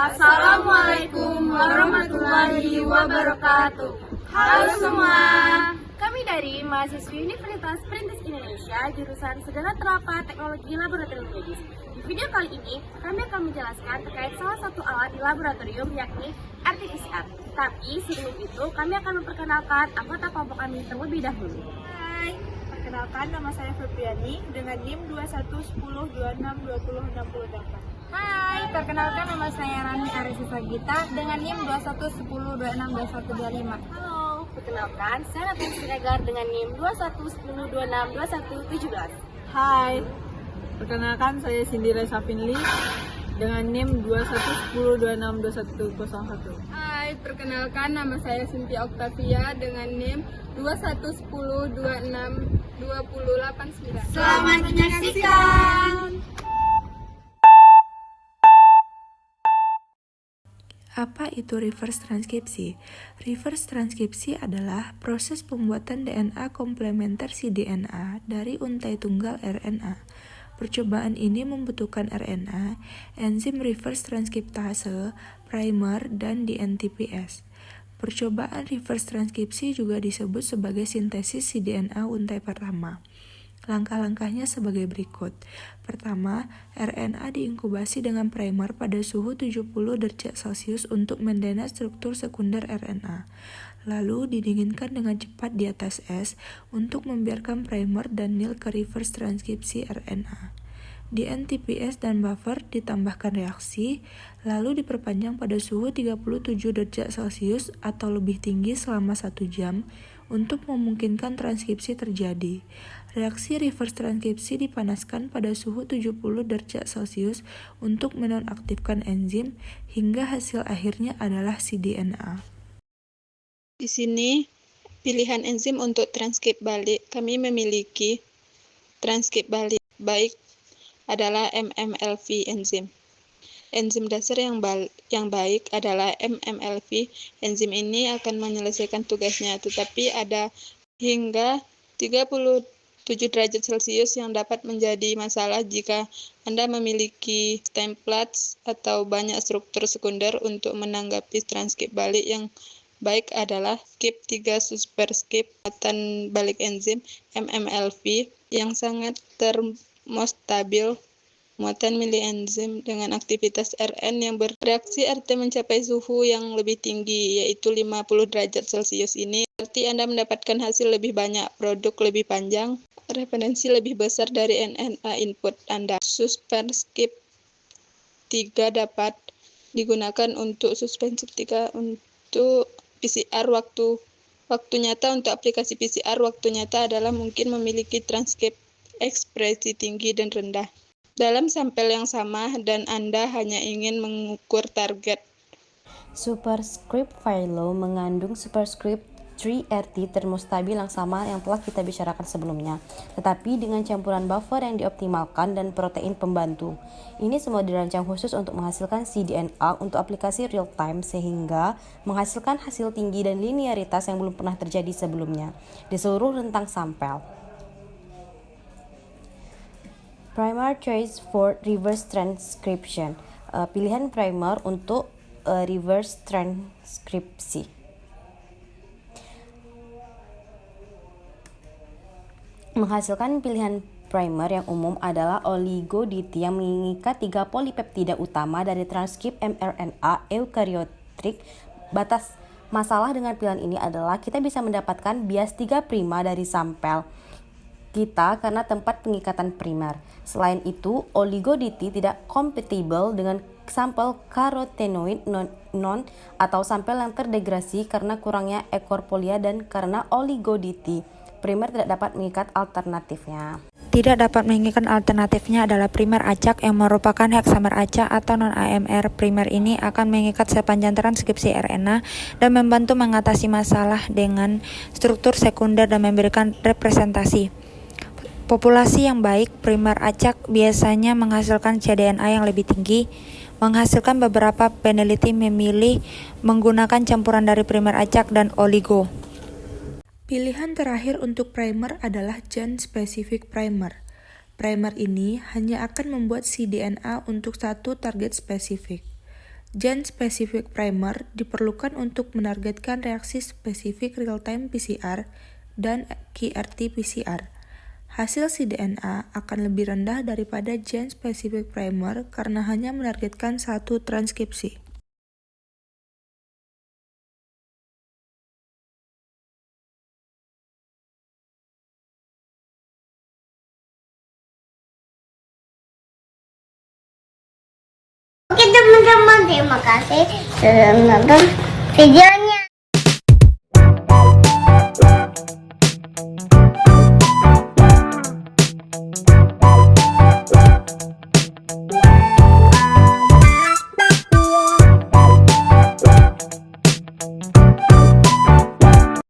Assalamualaikum warahmatullahi wabarakatuh. Halo semua. Kami dari mahasiswi Universitas Perintis Indonesia, jurusan Segala Terapah Teknologi Laboratorium Medis. Di video kali ini, kami akan menjelaskan terkait salah satu alat di laboratorium, yakni RT-PCR. Tapi sebelum itu, kami akan memperkenalkan anggota kelompok kami terlebih dahulu. Hai, perkenalkan nama saya Febriani dengan NIM 2110262068. Hai, perkenalkan nama saya Rani Arisi Sagita dengan NIM 2110262125. Halo, perkenalkan saya Nathan Siregar dengan NIM 2110262117. Hai, perkenalkan saya Cindy Reza Finli dengan NIM 2110262101. Hai, perkenalkan nama saya Cynthia Octavia dengan NIM 2110262089. Selamat menyaksikan. Apa itu reverse transkripsi? Reverse transkripsi adalah proses pembuatan DNA komplementer cDNA dari untai tunggal RNA. Percobaan ini membutuhkan RNA, enzim reverse transkriptase, primer, dan DNTPase. Percobaan reverse transkripsi juga disebut sebagai sintesis cDNA untai pertama. Langkah-langkahnya sebagai berikut. Pertama, RNA diinkubasi dengan primer pada suhu 70 derajat Celcius untuk mendena struktur sekunder RNA. Lalu didinginkan dengan cepat di atas es untuk membiarkan primer dan nil ke reverse transkripsi RNA. DNTPase dan buffer ditambahkan reaksi, lalu diperpanjang pada suhu 37 derajat Celcius atau lebih tinggi selama 1 jam untuk memungkinkan transkripsi terjadi. Reaksi reverse transkripsi dipanaskan pada suhu 70 derajat Celcius untuk menonaktifkan enzim hingga hasil akhirnya adalah cDNA. Di sini pilihan enzim untuk transkrip balik. Kami memiliki transkrip balik baik adalah MMLV enzim. Enzim dasar yang baik adalah MMLV. Enzim ini akan menyelesaikan tugasnya, tetapi ada hingga 37 derajat Celcius yang dapat menjadi masalah jika Anda memiliki templates atau banyak struktur sekunder. Untuk menanggapi transkrip balik yang baik adalah skip 3 superskip muatan balik enzim MMLV yang sangat termostabil. Muatan milienzim dengan aktivitas Rn yang bereaksi RT mencapai suhu yang lebih tinggi, yaitu 50 derajat Celcius ini, berarti Anda mendapatkan hasil lebih banyak, produk lebih panjang, referensi lebih besar dari NNA input Anda. Superskip 3 dapat digunakan untuk superskip 3 untuk PCR waktu nyata. Untuk aplikasi PCR, waktu nyata adalah mungkin memiliki transkrip ekspresi tinggi dan rendah dalam sampel yang sama dan Anda hanya ingin mengukur target. Superscript Phyllo mengandung superscript 3RT termostabil yang sama yang telah kita bicarakan sebelumnya, tetapi dengan campuran buffer yang dioptimalkan dan protein pembantu. Ini semua dirancang khusus untuk menghasilkan cDNA untuk aplikasi real time sehingga menghasilkan hasil tinggi dan linearitas yang belum pernah terjadi sebelumnya di seluruh rentang sampel. Primer choice for reverse transcription. Pilihan primer untuk reverse transkripsi. Menghasilkan pilihan primer yang umum adalah oligo-DT yang mengikat 3 polipeptida utama dari transkrip mRNA eukariotik. Batas masalah dengan pilihan ini adalah kita bisa mendapatkan bias 3' dari sampel kita karena tempat pengikatan primer. Selain itu, oligo-DT tidak kompatibel dengan sampel karotenoid non atau sampel yang terdegrasi karena kurangnya ekor polia dan karena oligo-DT primer tidak dapat mengikat alternatifnya. Tidak dapat menginginkan alternatifnya adalah primer acak yang merupakan heksamer acak atau non-AMR. Primer ini akan mengikat sepanjang transkripsi RNA dan membantu mengatasi masalah dengan struktur sekunder dan memberikan representasi. Populasi yang baik, primer acak biasanya menghasilkan cDNA yang lebih tinggi. Menghasilkan beberapa peneliti memilih menggunakan campuran dari primer acak dan oligo. Pilihan terakhir untuk primer adalah gen-specific primer. Primer ini hanya akan membuat cDNA untuk satu target spesifik. Gen-specific primer diperlukan untuk menargetkan reaksi spesifik real-time PCR dan qRT-PCR. Hasil cDNA akan lebih rendah daripada gen-specific primer karena hanya menargetkan satu transkripsi. Oke teman-teman, terima kasih sudah menonton video